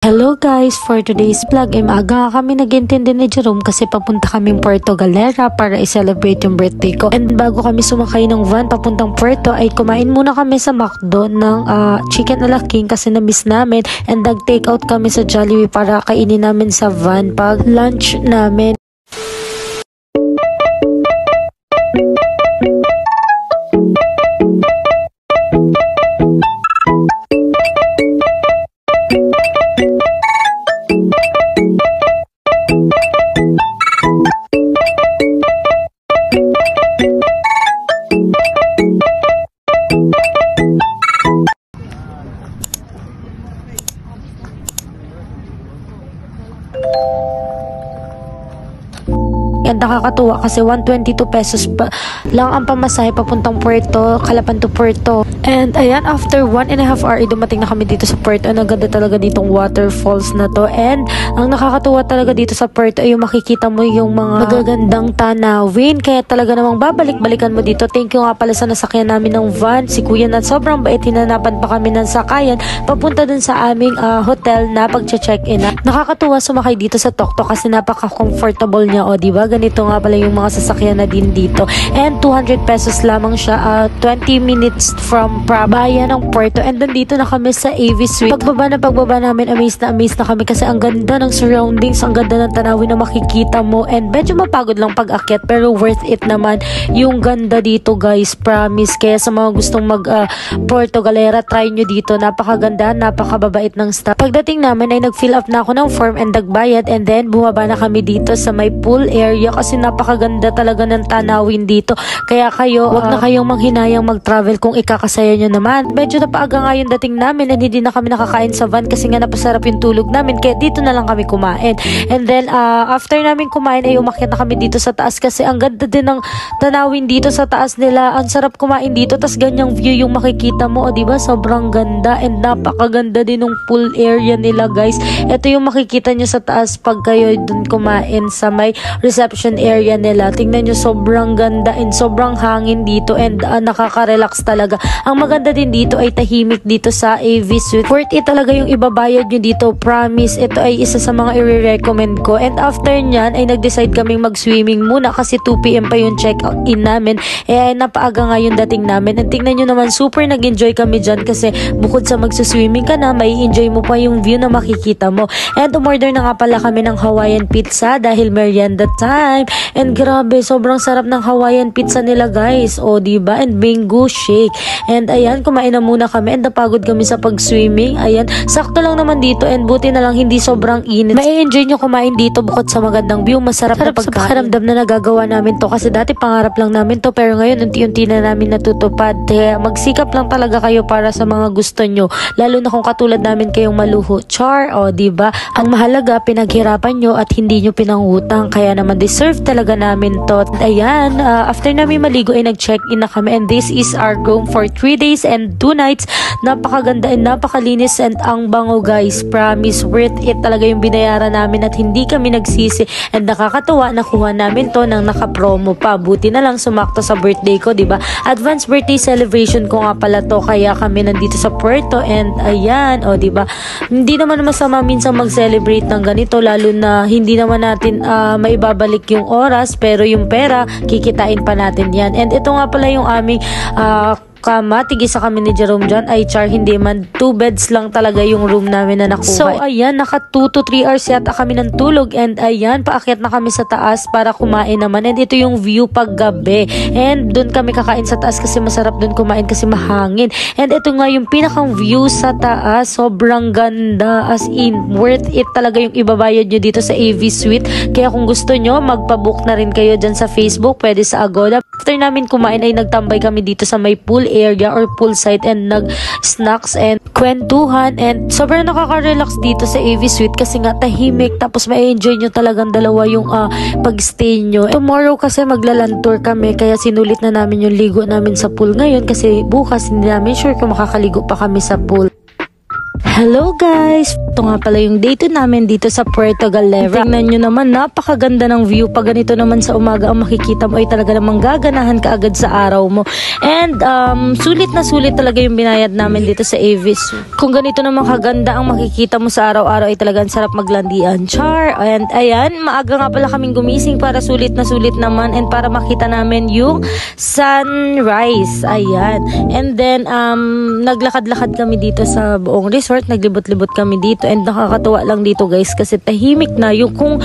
Hello guys, for today's vlog ay maaga kami nag-intindi ni Jerome kasi papunta kaming Puerto Galera para i-celebrate yung birthday ko. And bago kami sumakay ng van papuntang Puerto ay kumain muna kami sa McDo ng chicken ala king kasi na-miss namin, and nag-take out kami sa Jollibee para kainin namin sa van pag lunch namin. And nakakatuwa kasi 122 pesos pa lang ang pamasahe papuntang Puerto, Calapan to Puerto. And ayan, after 1.5 hours ay dumating na kami dito sa Puerto. Ang ganda talaga ditong waterfalls na to. And ang nakakatuwa talaga dito sa Puerto ay yung makikita mo yung mga magagandang tanawin. Kaya talaga namang babalik-balikan mo dito. Thank you nga pala sa nasakyan namin ng van, si Kuya, na sobrang bait. Hinanapan pa kami ng sakayan papunta dun sa aming hotel na pag-check-in. Nakakatuwa sumakay dito sa Toktok kasi napaka-comfortable niya. O diba? Ganito nga pala yung mga sasakyan na din dito. And 200 pesos lamang siya, 20 minutes from bayan ng Puerto. And dito na kami sa AV Suite. Pagbaba namin, amazed na kami kasi ang ganda ng surroundings, ang ganda ng tanawin na makikita mo, and medyo mapagod lang pag-akyat pero worth it naman yung ganda dito guys, promise. Kaya sa mga gustong mag Puerto Galera, try nyo dito. Napakaganda, napakababait ng staff. Pagdating namin ay nag-fill up na ako ng form and nagbayad, and then bumaba na kami dito sa may pool area kasi napakaganda talaga ng tanawin dito. Kaya kayo, wag na kayong manghinayang mag-travel kung ikakasaya nyo naman. Medyo napaaga nga yung dating namin and hindi na kami nakakain sa van kasi nga napasarap yung tulog namin. Kaya dito na lang kami kumain. And then, after namin kumain ay umakyat na kami dito sa taas kasi ang ganda din ng tanawin dito sa taas nila. Ang sarap kumain dito, tas ganyang view yung makikita mo. O diba? Sobrang ganda and napakaganda din ng pool area nila guys. Ito yung makikita nyo sa taas pag kayo dun kumain sa may reception area nila. Tingnan nyo, sobrang ganda and sobrang hangin dito and nakaka-relax talaga. Ang maganda din dito ay tahimik dito sa AV Suite. Worth it talaga yung ibabayad nyo dito, promise. Ito ay isa sa mga i-recommend ko. And after nyan ay nag-decide kaming mag-swimming muna kasi 2 PM pa yung check-in namin. Napaaga nga yung dating namin. And tingnan nyo naman, super nag-enjoy kami dyan kasi bukod sa mag-swimming ka na, may enjoy mo pa yung view na makikita mo. And umorder na nga pala kami ng Hawaiian pizza dahil merienda time. And grabe, sobrang sarap ng Hawaiian pizza nila guys. O diba? And mango shake. And ayan, kumain na muna kami and napagod kami sa pag-swimming. Ayan, sakto lang naman dito and buti na lang hindi sobrang init. May enjoy nyo kumain dito bukod sa magandang view. Masarap na pagkain. Sa pakiramdam na nagagawa namin to kasi dati pangarap lang namin to pero ngayon unti-unti na namin natutupad. Kaya magsikap lang talaga kayo para sa mga gusto nyo. Lalo na kung katulad namin kayong maluho. Char, o diba? Ang mahalaga, pinaghirapan nyo at hindi nyo pinangutang. Kaya naman deserve talaga namin to. Ayan, after namin maligo ay nag-check-in na kami and this is our room for 3 days and 2 nights. Napakaganda and napakalinis and ang bango guys, promise. Worth it talaga yung binayaran namin at hindi kami nagsisi. And nakakatuwa, nakuha namin to nang naka-promo pa. Buti na lang sumakto sa birthday ko, diba? Advance birthday celebration ko nga pala to, kaya kami nandito sa Puerto. And ayan, o diba? Hindi naman masama minsan mag-celebrate ng ganito, lalo na hindi naman natin maibabalik yung oras, pero yung pera, kikitain pa natin yan. And ito nga pala yung aming kama, tigisa kami ni Jerome dyan. Ay char, hindi man, 2 beds lang talaga yung room namin na nakuha. So ayan, naka 2 to 3 hours yata kami ng tulog. And ayan, paakyat na kami sa taas para kumain naman. And ito yung view pag gabi. And dun kami kakain sa taas kasi masarap dun kumain kasi mahangin. And ito nga yung pinakang view sa taas. Sobrang ganda, as in worth it talaga yung ibabayad nyo dito sa AV Suite. Kaya kung gusto nyo, magpabook na rin kayo dyan sa Facebook, pwede sa Agoda. After namin kumain ay nagtambay kami dito sa may pool area or poolside and nag-snacks and kwentuhan, and sobrang nakaka-relax dito sa AV Suite kasi nga tahimik, tapos ma-enjoy nyo talagang dalawa yung pag-stay nyo. Tomorrow kasi maglaland tour kami kaya sinulit na namin yung ligo namin sa pool ngayon kasi bukas hindi namin sure kung makakaligo pa kami sa pool. Hello guys! Ito nga pala yung day 2 namin dito sa Puerto Galera. Tingnan nyo naman, napakaganda ng view. Pag ganito naman sa umaga ang makikita mo ay talaga namang gaganahan ka agad sa araw mo. And sulit na sulit talaga yung binayad namin dito sa Avis. Kung ganito naman kaganda ang makikita mo sa araw-araw ay talagang sarap maglandian. Char! And ayan, maaga nga pala kaming gumising para sulit na sulit naman and para makita namin yung sunrise. Ayan. And then, naglakad-lakad kami dito sa buong resort. Naglibot-libot kami dito and nakakatuwa lang dito guys kasi tahimik na yung kung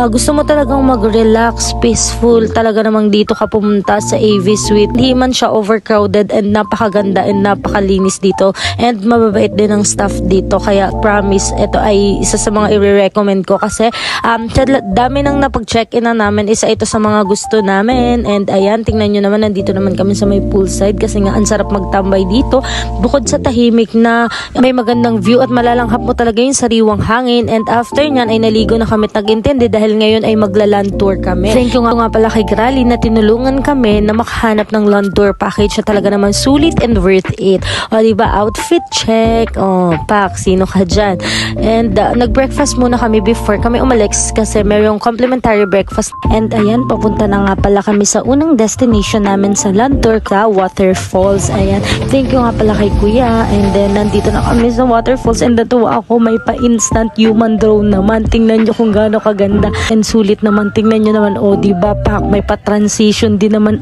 gusto mo talagang mag-relax, peaceful, talaga namang dito ka pumunta sa AV Suite. Hindi man siya overcrowded and napakaganda and napakalinis dito and mababait din ang staff dito kaya promise ito ay isa sa mga i-recommend ko kasi dami nang napag-check-in na namin, isa ito sa mga gusto namin and ayan, tingnan nyo naman, nandito naman kami sa may poolside kasi nga ang sarap magtambay dito bukod sa tahimik na may magandang view at malalanghap mo talaga yung sariwang hangin and after nyan ay naligo na kami at nag-intindi dahil ngayon ay magla-land tour kami. Thank you nga pala kay Grally na tinulungan kami na makahanap ng land tour package na talaga naman sulit and worth it. O diba, outfit check, pack, sino ka dyan? And nag-breakfast muna kami before kami umalis kasi mayroong complimentary breakfast and ayan, papunta na nga pala kami sa unang destination namin sa land tour, sa waterfalls. Ayan, thank you nga pala kay Kuya and then nandito na kami sa waterfalls and natuwa ako, may pa-instant human drone naman. Tingnan nyo kung gaano kaganda and sulit naman. Tingnan nyo naman, diba, pak, may pa-transition din naman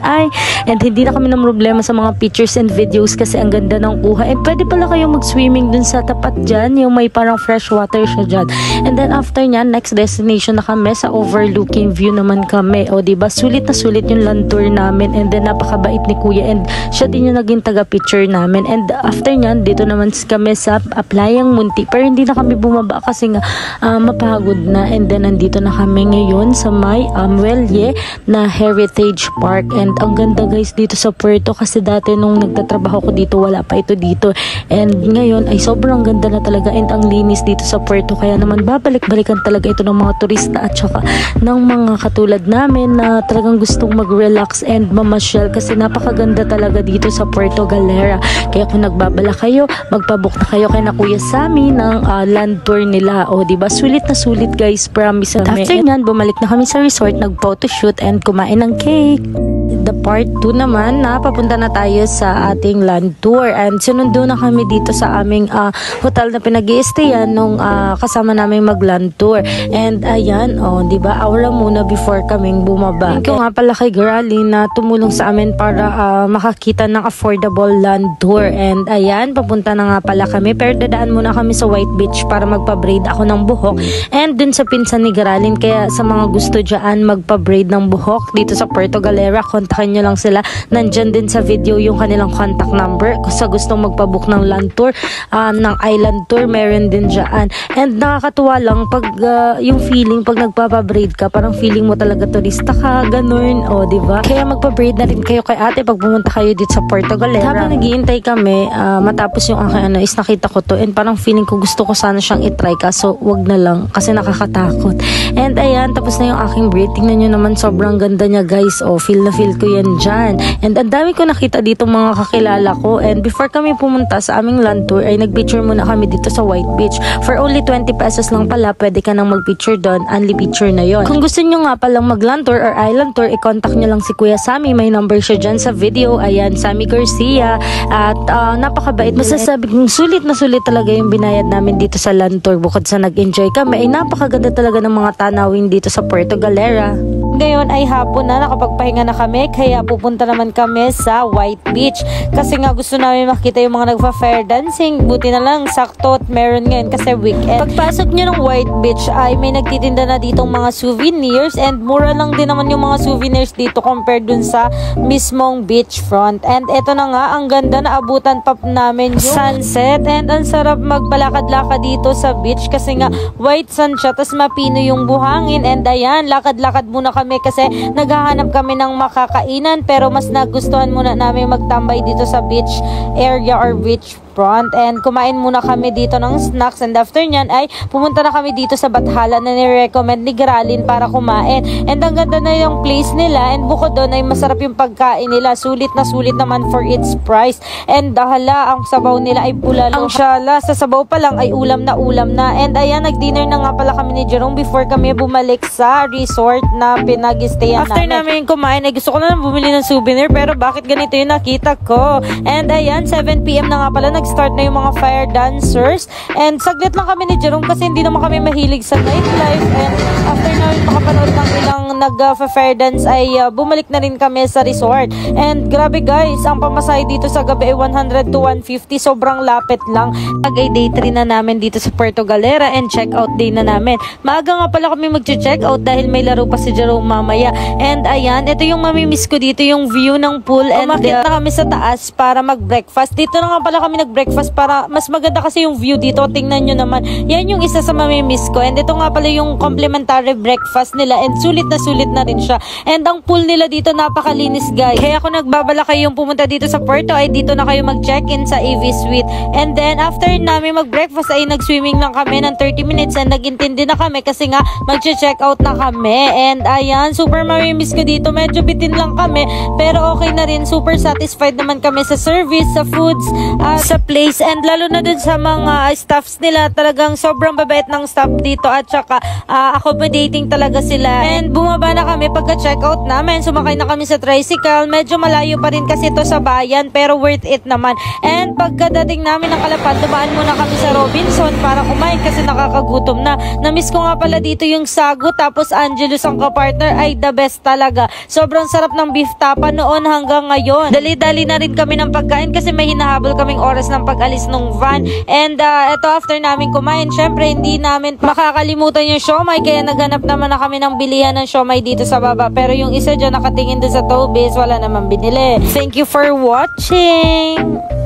and hindi na kami ng problema sa mga pictures and videos kasi ang ganda ng kuha and pwede pala kayong mag-swimming dun sa tapat dyan, yung may parang fresh water siya dyan. And then after nyan, next destination na kami sa overlooking view naman kami. Diba, sulit na sulit yung land tour namin and then napakabait ni Kuya and siya din yung naging taga-picture namin and after nyan, dito naman kami sa Playang Munti pero hindi na kami bumaba kasi nga mapagod na and then nandito na kami ngayon sa may Muelle na Heritage Park and ang ganda guys dito sa Puerto kasi dati nung nagtatrabaho ko dito wala pa ito dito and ngayon ay sobrang ganda na talaga and ang linis dito sa Puerto kaya naman babalik-balikan talaga ito ng mga turista at saka ng mga katulad namin na talagang gustong mag-relax and mamasyal kasi napakaganda talaga dito sa Puerto Galera. Kaya kung nagbabala kayo, magpabook na kayo kay na Kuya Sammy ng land tour nila. Diba, sulit na sulit guys, promise kami. After nyan, bumalik na kami sa resort, nag-photoshoot and kumain ng cake. The part 2 naman na papunta na tayo sa ating land tour and sinundo na kami dito sa aming hotel na pinag-i-stayan nung kasama namin mag-land tour and ayan, diba, aura muna before kaming bumaba. Thank you nga pala kay Grally na tumulong sa amin para makakita ng affordable land tour and ayan, papunta na nga pala kami pero dadaan muna kami sa White Beach para magpa-braid ako ng buhok and dun sa pinsan ni Gralin kaya sa mga gusto dyan magpa-braid ng buhok dito sa Puerto Galera, kontakin nyo lang sila. Nandyan din sa video yung kanilang contact number. Kung sa gustong magpabook ng land tour, ng island tour, meron din dyan. And nakakatuwa lang pag yung feeling, pag nagpapabraid ka, parang feeling mo talaga turista ka, ganun. Diba? Kaya magpa-braid na rin kayo kay ate pag pumunta kayo dito sa Puerto Galera. Habang naghihintay kami, matapos yung aking is nakita ko to and parang feeling ko gusto ko sana siyang itry kaso wag na lang kasi nakakatakot. And ayan, tapos na yung aking braid. Tingnan nyo naman, sobrang ganda niya guys. Feel na feel ko yan dyan. And ang dami ko nakita dito mga kakilala ko. And before kami pumunta sa aming land tour, ay nagpicture muna kami dito sa White Beach. For only 20 pesos lang pala, pwede ka nang magpicture doon. Only picture na yon. Kung gusto nyo nga palang mag-land tour or island tour, i-contact nyo lang si Kuya Sammy. May number siya dyan sa video. Ayan, Sammy Garcia. At napakabait. Masasabi kong sulit na sulit talaga yung binayad namin dito sa land tour. Bukod sa nag-enjoy kami, ay napakaganda talaga ng mga tanawin dito sa Puerto Galera. Ngayon ay hapon na, nakapagpahinga na kami kaya pupunta naman kami sa White Beach kasi nga gusto namin makita yung mga nagfa-fair dancing. Buti na lang sakto at meron ngayon kasi weekend. Pagpasok nyo ng White Beach ay may nagtitinda na ditong mga souvenirs and mura lang din naman yung mga souvenirs dito compared dun sa mismong beachfront. And eto na nga, ang ganda, na abutan pa namin yung sunset and ang sarap magpalakad-lakad dito sa beach kasi nga white sun siya tas mapino yung buhangin and ayan, lakad-lakad muna kami kasi naghahanap kami ng makakainan pero mas nagustuhan muna namin magtambay dito sa beach area or beach front. And kumain muna kami dito ng snacks, and after nyan ay pumunta na kami dito sa Bathala na ni-recommend ni Geraldine para kumain. And ang ganda na yung place nila, and bukod doon ay masarap yung pagkain nila. Sulit na sulit naman for its price. And hala, ang sabaw nila ay pula. Ang syala, sa sabaw pa lang ay ulam na. And ayan, nag-dinner na nga pala kami ni Jerome before kami bumalik sa resort na pinag-stayan namin. After namin kumain, ay gusto ko na bumili ng souvenir, pero bakit ganito yung nakita ko? And ayan, 7 PM na nga pala, nag-start na yung mga fire dancers. And saglit lang kami ni Jerome kasi hindi naman kami mahilig sa nightlife. And after namin makapanood ng ilang nag-fire dance ay bumalik na rin kami sa resort. And grabe guys, ang pamasahe dito sa gabi ay 100 to 150. Sobrang lapit lang. Ay day 3 na namin dito sa Puerto Galera, and check out day na namin. Maaga nga pala kami mag-check out dahil may laro pa si Jerome mamaya. And ayan, ito yung mamimiss ko dito, yung view ng pool. And umakyat na kami sa taas para mag-breakfast. Dito na nga pala kami nag-breakfast para mas maganda kasi yung view dito. Tingnan nyo naman. Yan yung isa sa mamimiss ko. And ito nga pala yung complimentary breakfast nila. And sulit na rin siya. And ang pool nila dito napakalinis guys. Kaya kung nagbabala kayong pumunta dito sa Puerto, ay dito na kayo mag-check-in sa AV Suite. And then after namin mag-breakfast ay nag-swimming lang kami ng 30 minutes, and nag-intindi na kami kasi nga mag-check out na kami. And ayan, super mamimiss ko dito. Medyo bitin lang kami, pero okay na rin. Super satisfied naman kami sa service, sa foods, sa place, and lalo na dun sa mga staffs nila. Talagang sobrang babait ng staff dito, at saka accommodating talaga sila. And bumaba na kami pagka-check out namin. Sumakay na kami sa tricycle. Medyo malayo pa rin kasi ito sa bayan, pero worth it naman. And pagkadating namin ng Calapan, dumaan muna kami sa Robinson para kumain kasi nakakagutom na. Namiss ko nga pala dito yung sago, tapos Angelus ang kapartner ay the best talaga. Sobrang sarap ng beef tapa noon hanggang ngayon. Dali-dali na rin kami ng pagkain kasi may hinahabol kaming oras ng pag-alis ng van. And eto, after namin kumain, syempre hindi namin makakalimutan yung siomay, kaya naghanap naman na kami ng bilihan ng siomay dito sa baba. Pero yung isa dyan nakatingin doon sa Tobis, wala naman binili. Thank you for watching!